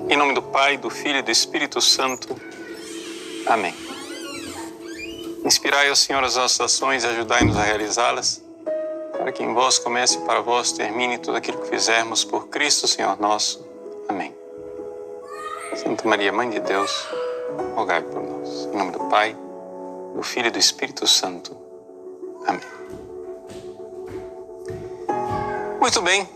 Em nome do Pai, do Filho e do Espírito Santo. Amém. Inspirai, ó Senhor, as nossas ações e ajudai-nos a realizá-las, para que em vós comece e para vós termine tudo aquilo que fizermos por Cristo, Senhor nosso. Amém. Santa Maria, Mãe de Deus, rogai por nós. Em nome do Pai, do Filho e do Espírito Santo. Amém. Muito bem,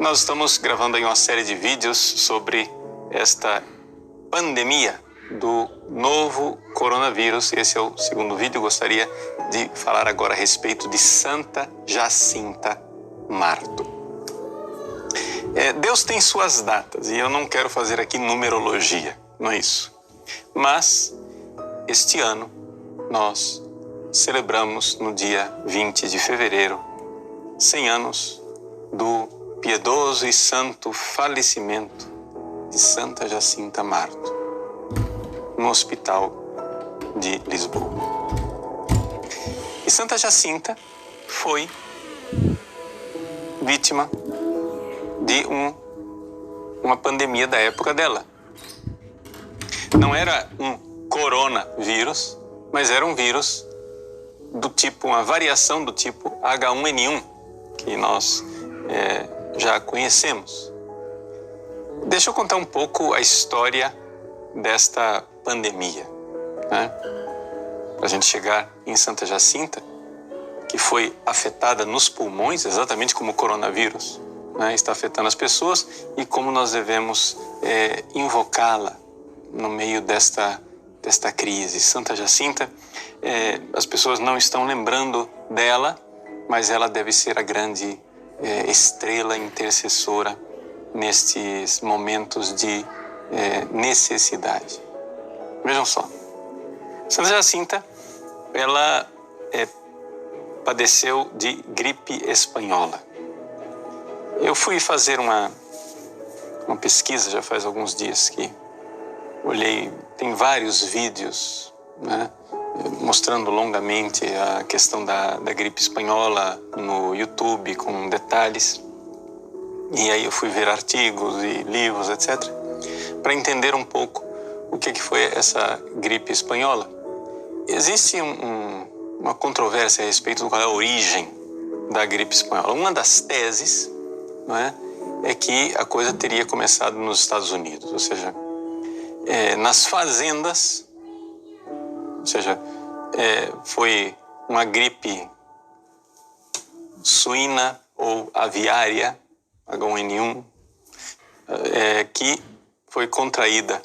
nós estamos gravando aí uma série de vídeos sobre esta pandemia do novo coronavírus. Esse é o segundo vídeo. Eu gostaria de falar agora a respeito de Santa Jacinta Marto. Deus tem suas datas e eu não quero fazer aqui numerologia, não é isso. Mas este ano nós celebramos no dia 20 de fevereiro 100 anos do piedoso e santo falecimento de Santa Jacinta Marto, no hospital de Lisboa. E Santa Jacinta foi vítima de uma pandemia da época dela. Não era um coronavírus, mas era um vírus do tipo, uma variação do tipo H1N1, que nós já conhecemos. Deixa eu contar um pouco a história desta pandemia, né? Para a gente chegar em Santa Jacinta, que foi afetada nos pulmões, exatamente como o coronavírus, né? Está afetando as pessoas, e como nós devemos invocá-la no meio desta crise. Santa Jacinta, as pessoas não estão lembrando dela, mas ela deve ser a grande estrela intercessora nestes momentos de necessidade. Vejam só, Santa Jacinta, ela padeceu de gripe espanhola. Eu fui fazer uma pesquisa já faz alguns dias que olhei, tem vários vídeos, né, mostrando longamente a questão da gripe espanhola no YouTube com detalhes. E aí eu fui ver artigos e livros, etc., para entender um pouco o que foi essa gripe espanhola. Existe uma controvérsia a respeito de qual é a origem da gripe espanhola. Uma das teses, não é que a coisa teria começado nos Estados Unidos, ou seja, nas fazendas, ou seja, foi uma gripe suína ou aviária, H1N1, que foi contraída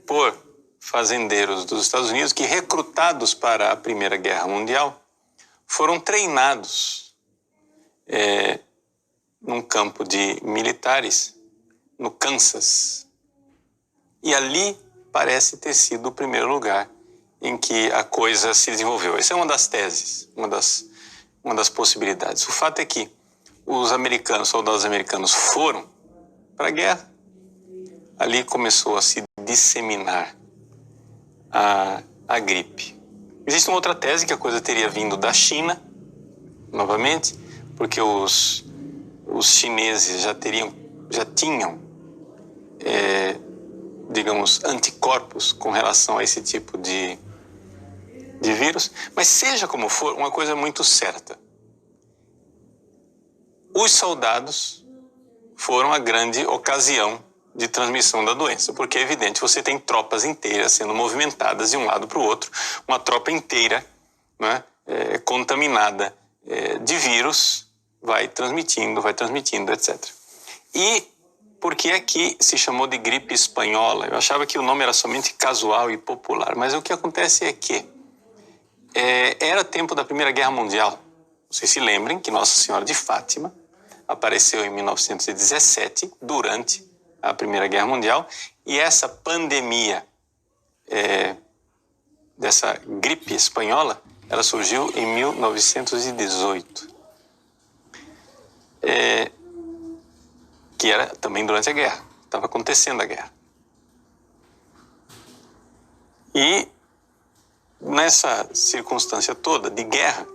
por fazendeiros dos Estados Unidos que, recrutados para a Primeira Guerra Mundial, foram treinados num campo de militares no Kansas. E ali parece ter sido o primeiro lugar em que a coisa se desenvolveu. Essa é uma das teses, uma das possibilidades. O fato é que os soldados americanos foram para a guerra. Ali começou a se disseminar a gripe. Existe uma outra tese que a coisa teria vindo da China, novamente, porque os chineses já tinham, digamos, anticorpos com relação a esse tipo de vírus. Mas seja como for, uma coisa muito certa: os soldados foram a grande ocasião de transmissão da doença, porque é evidente, você tem tropas inteiras sendo movimentadas de um lado para o outro, uma tropa inteira, né, contaminada de vírus, vai transmitindo, etc. E por que é que se chamou de gripe espanhola? Eu achava que o nome era somente casual e popular, mas o que acontece é que era tempo da Primeira Guerra Mundial. Vocês se lembrem que Nossa Senhora de Fátima apareceu em 1917, durante a Primeira Guerra Mundial, e essa pandemia dessa gripe espanhola, ela surgiu em 1918, que era também durante a guerra, estava acontecendo a guerra. E nessa circunstância toda de guerra,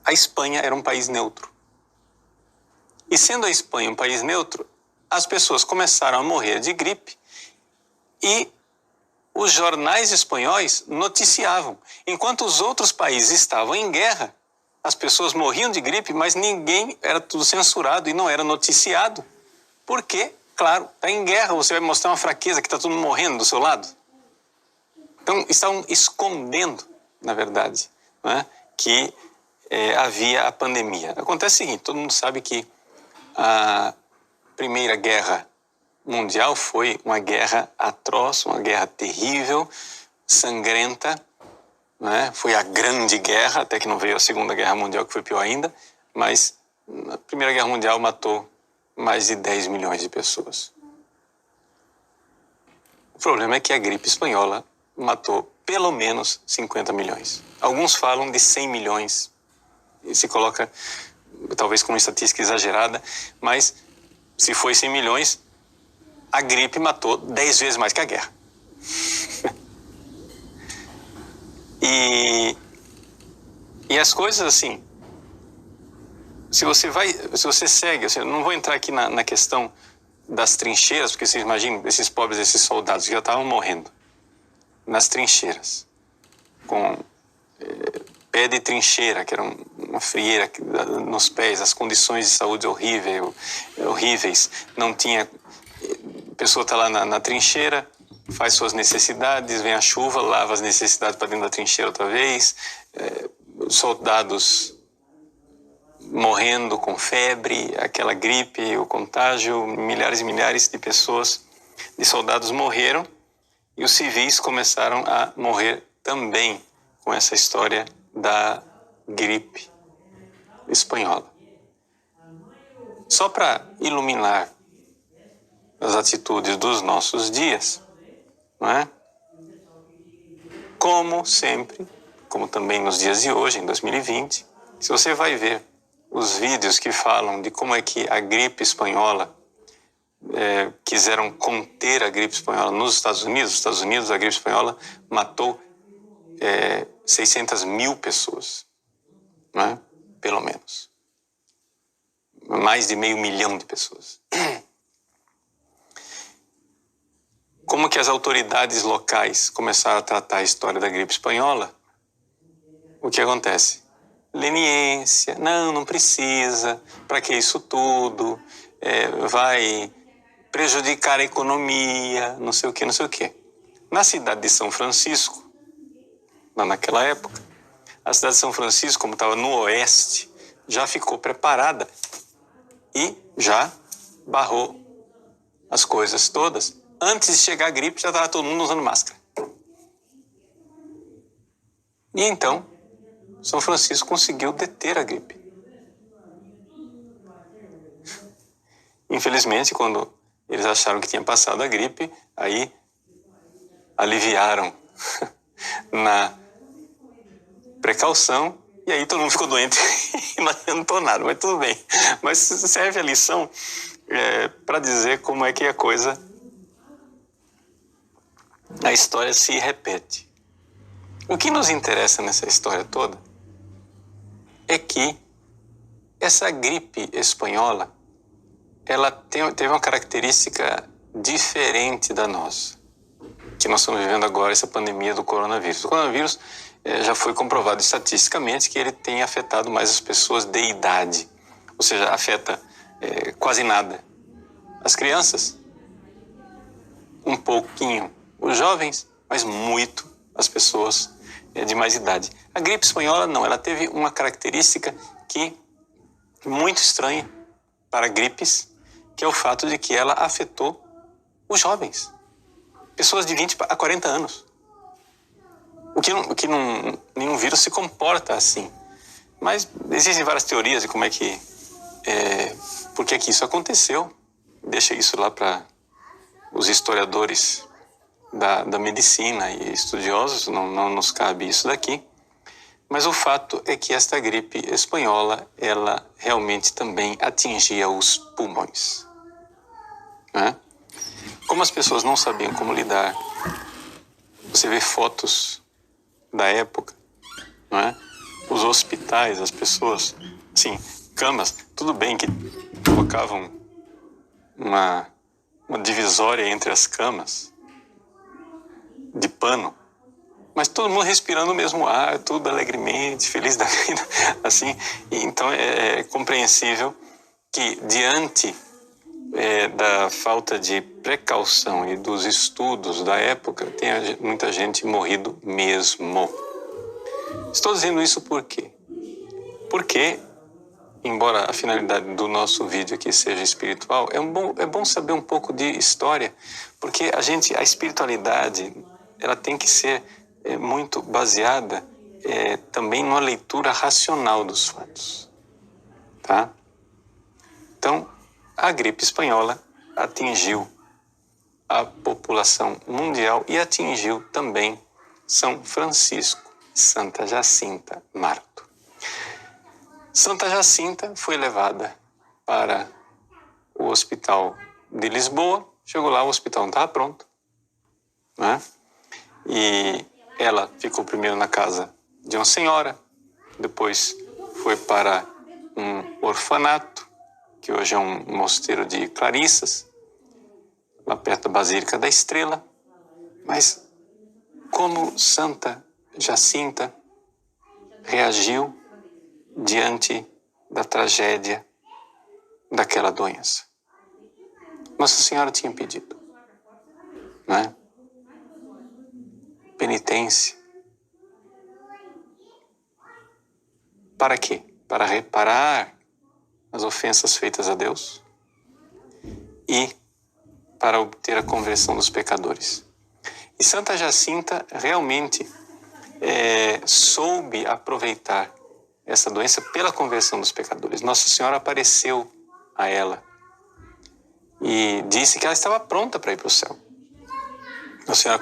a Espanha era um país neutro. E sendo a Espanha um país neutro, as pessoas começaram a morrer de gripe e os jornais espanhóis noticiavam. Enquanto os outros países estavam em guerra, as pessoas morriam de gripe, mas ninguém, era tudo censurado e não era noticiado. Por quê? Claro, está em guerra, você vai mostrar uma fraqueza que está todo mundo morrendo do seu lado. Então, estavam escondendo, na verdade, né, que havia a pandemia. Acontece o seguinte, todo mundo sabe que a Primeira Guerra Mundial foi uma guerra atroz, uma guerra terrível, sangrenta, né? Foi a Grande Guerra, até que não veio a Segunda Guerra Mundial, que foi pior ainda, mas a Primeira Guerra Mundial matou mais de 10 milhões de pessoas. O problema é que a gripe espanhola matou pelo menos 50 milhões. Alguns falam de 100 milhões, e se coloca talvez com uma estatística exagerada, mas se foi 100 milhões, a gripe matou 10 vezes mais que a guerra. E as coisas assim, se você segue, eu não vou entrar aqui na questão das trincheiras, porque vocês imaginam esses pobres, esses soldados que já estavam morrendo nas trincheiras, com pé de trincheira, que era uma frieira nos pés, as condições de saúde horríveis, não tinha... A pessoa está lá na trincheira, faz suas necessidades, vem a chuva, lava as necessidades para dentro da trincheira outra vez, soldados morrendo com febre, aquela gripe, o contágio, milhares e milhares de pessoas, de soldados morreram, e os civis começaram a morrer também com essa história da gripe espanhola. Só para iluminar as atitudes dos nossos dias, não é? Como sempre, como também nos dias de hoje, em 2020, se você vai ver os vídeos que falam de como é que a gripe espanhola, quiseram conter a gripe espanhola nos Estados Unidos, a gripe espanhola matou 600 mil pessoas, não é? Pelo menos. Mais de 500 mil de pessoas. Como que as autoridades locais começaram a tratar a história da gripe espanhola? O que acontece? Leniência, não precisa, para que isso tudo, vai prejudicar a economia, não sei o que. Na cidade de São Francisco, naquela época, a cidade de São Francisco, como estava no oeste, já ficou preparada e já barrou as coisas todas. Antes de chegar a gripe, já estava todo mundo usando máscara. E então, São Francisco conseguiu deter a gripe. Infelizmente, quando eles acharam que tinha passado a gripe, aí aliviaram na precaução, e aí todo mundo ficou doente e não adiantou nada, mas tudo bem. Mas serve a lição para dizer como é que a história se repete. O que nos interessa nessa história toda é que essa gripe espanhola, ela teve uma característica diferente da nossa, que nós estamos vivendo agora, essa pandemia do coronavírus. O coronavírus já foi comprovado estatisticamente que ele tem afetado mais as pessoas de idade, ou seja, afeta quase nada as crianças, um pouquinho os jovens, mas muito as pessoas de mais idade. A gripe espanhola não, ela teve uma característica muito estranha para gripes, que é o fato de que ela afetou os jovens, pessoas de 20 a 40 anos. O que nenhum vírus se comporta assim. Mas existem várias teorias de como é que... por que isso aconteceu. Deixa isso lá para os historiadores da medicina e estudiosos, não nos cabe isso daqui. Mas o fato é que esta gripe espanhola, ela realmente também atingia os pulmões, né? Como as pessoas não sabiam como lidar, você vê fotos da época, não é? Os hospitais, as pessoas, assim, camas, tudo bem que colocavam uma divisória entre as camas, de pano, mas todo mundo respirando o mesmo ar, tudo alegremente, feliz da vida, assim. E então é compreensível que diante da falta de precaução e dos estudos da época, tenha muita gente morrido mesmo. Estou dizendo isso por quê? Porque, embora a finalidade do nosso vídeo aqui seja espiritual, é bom saber um pouco de história, porque a espiritualidade, ela tem que ser muito baseada também numa leitura racional dos fatos, tá? Então, a gripe espanhola atingiu a população mundial e atingiu também São Francisco, Santa Jacinta Marto. Santa Jacinta foi levada para o hospital de Lisboa. Chegou lá, o hospital não estava pronto, né? E ela ficou primeiro na casa de uma senhora, depois foi para um orfanato, que hoje é um mosteiro de Clarissas, lá perto da Basílica da Estrela. Mas como Santa Jacinta reagiu diante da tragédia daquela doença? Nossa Senhora tinha pedido, né? Penitência. Para quê? Para reparar as ofensas feitas a Deus e para obter a conversão dos pecadores. E Santa Jacinta realmente soube aproveitar essa doença pela conversão dos pecadores. Nossa Senhora apareceu a ela e disse que ela estava pronta para ir para o céu. Nossa Senhora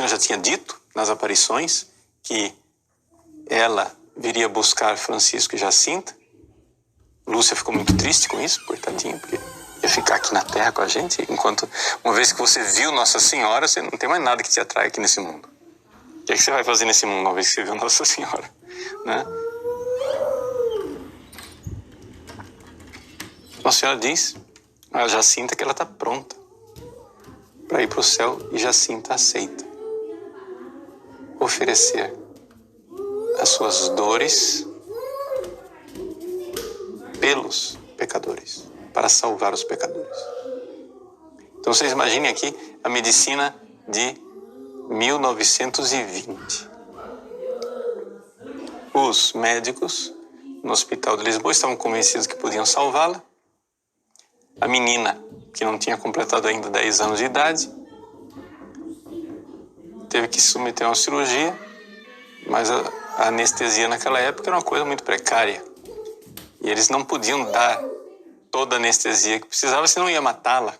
já tinha dito nas aparições que ela viria buscar Francisco e Jacinta. Lúcia ficou muito triste com isso, coitadinha, porque ia ficar aqui na Terra com a gente, enquanto uma vez que você viu Nossa Senhora, você não tem mais nada que te atrai aqui nesse mundo. O que é que você vai fazer nesse mundo uma vez que você viu Nossa Senhora, né? Nossa Senhora diz a Jacinta que ela está pronta para ir para o céu, e Jacinta aceita oferecer as suas dores pelos pecadores, para salvar os pecadores. Então vocês imaginem aqui a medicina de 1920. Os médicos no Hospital de Lisboa estavam convencidos que podiam salvá-la. A menina, que não tinha completado ainda 10 anos de idade, teve que se submeter a uma cirurgia, mas a anestesia naquela época era uma coisa muito precária. E eles não podiam dar toda a anestesia que precisava, senão ia matá-la.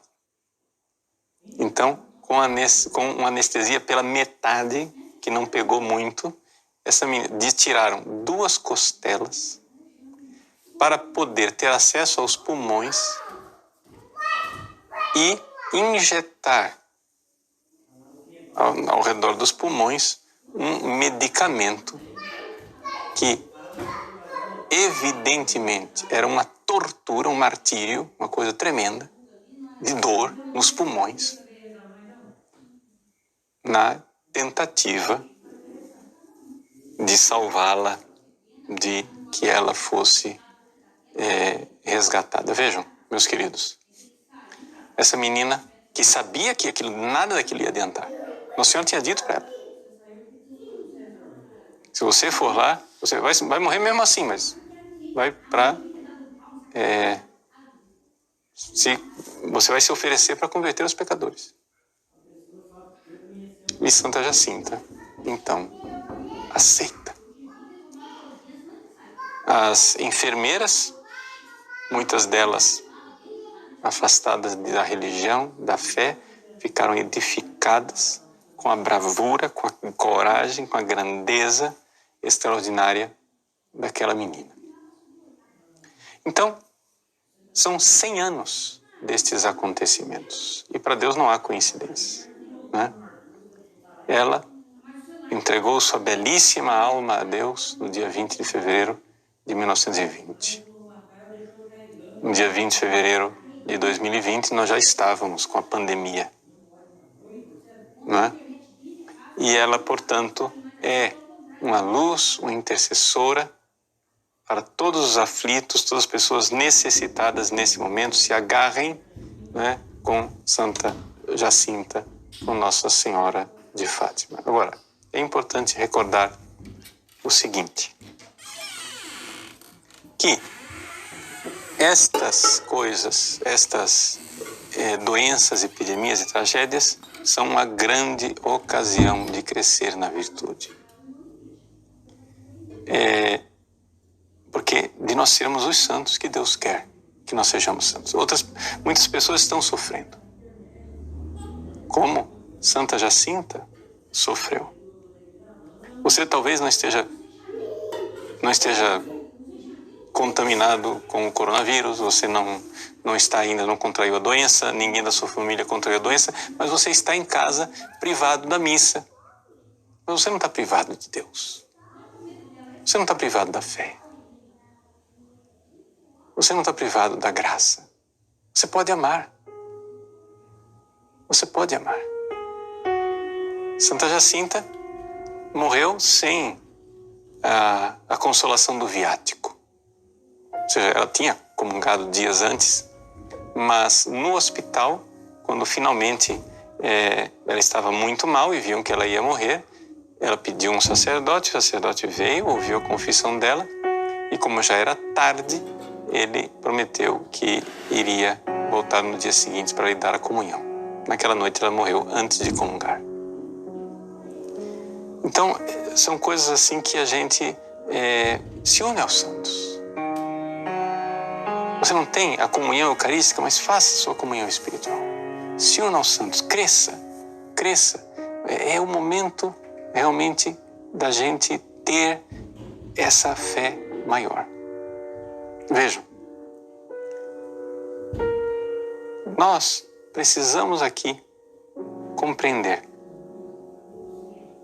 Então, com uma anestesia pela metade, que não pegou muito, essa menina, tiraram 2 costelas para poder ter acesso aos pulmões e injetar ao redor dos pulmões um medicamento que evidentemente era uma tortura, um martírio, uma coisa tremenda, de dor nos pulmões, na tentativa de salvá-la, de que ela fosse resgatada. Vejam, meus queridos, essa menina que sabia que nada daquilo ia adiantar. Nossa Senhora tinha dito para ela: se você for lá, você vai morrer mesmo assim, mas vai para... você vai se oferecer para converter os pecadores. E Santa Jacinta, então, aceita. As enfermeiras, muitas delas afastadas da religião, da fé, ficaram edificadas com a bravura, com a coragem, com a grandeza extraordinária daquela menina. Então, são 100 anos destes acontecimentos. E para Deus não há coincidência, né? Ela entregou sua belíssima alma a Deus no dia 20 de fevereiro de 1920. No dia 20 de fevereiro de 2020, nós já estávamos com a pandemia, não é? E ela, portanto, é uma luz, uma intercessora para todos os aflitos, todas as pessoas necessitadas nesse momento. Se agarrem, né, com Santa Jacinta, com Nossa Senhora de Fátima. Agora, é importante recordar o seguinte, que estas coisas, estas doenças, epidemias e tragédias são uma grande ocasião de crescer na virtude. Porque de nós sermos os santos que Deus quer que nós sejamos santos. Muitas pessoas estão sofrendo, como Santa Jacinta sofreu. Você talvez não esteja contaminado com o coronavírus, você não está ainda, não contraiu a doença, ninguém da sua família contraiu a doença, mas você está em casa privado da missa. Mas você não está privado de Deus. Você não está privado da fé. Você não está privado da graça. Você pode amar. Você pode amar. Santa Jacinta morreu sem a consolação do viático. Ou seja, ela tinha comungado dias antes, mas no hospital, quando finalmente ela estava muito mal e viam que ela ia morrer, ela pediu um sacerdote, o sacerdote veio, ouviu a confissão dela e, como já era tarde, ele prometeu que iria voltar no dia seguinte para lhe dar a comunhão. Naquela noite ela morreu antes de comungar. Então, são coisas assim que a gente se une aos santos. Você não tem a comunhão eucarística, mas faça a sua comunhão espiritual. Se una aos santos, cresça. É o momento realmente da gente ter essa fé maior. Vejam, nós precisamos aqui compreender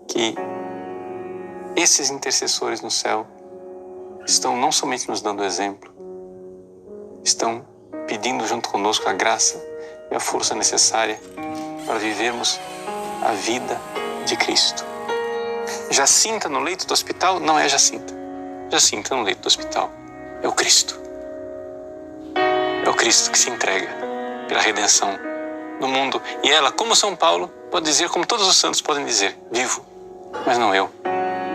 que esses intercessores no céu estão não somente nos dando exemplo, estão pedindo junto conosco a graça e a força necessária para vivermos a vida de Cristo. Jacinta no leito do hospital não é Jacinta. Jacinta no leito do hospital é o Cristo. É o Cristo que se entrega pela redenção do mundo. E ela, como São Paulo, pode dizer, como todos os santos podem dizer, vivo, mas não eu,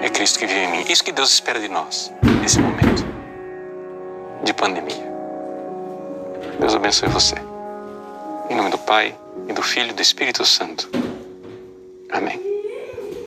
é Cristo que vive em mim. Isso que Deus espera de nós, nesse momento de pandemia. Deus abençoe você. Em nome do Pai, e do Filho e do Espírito Santo.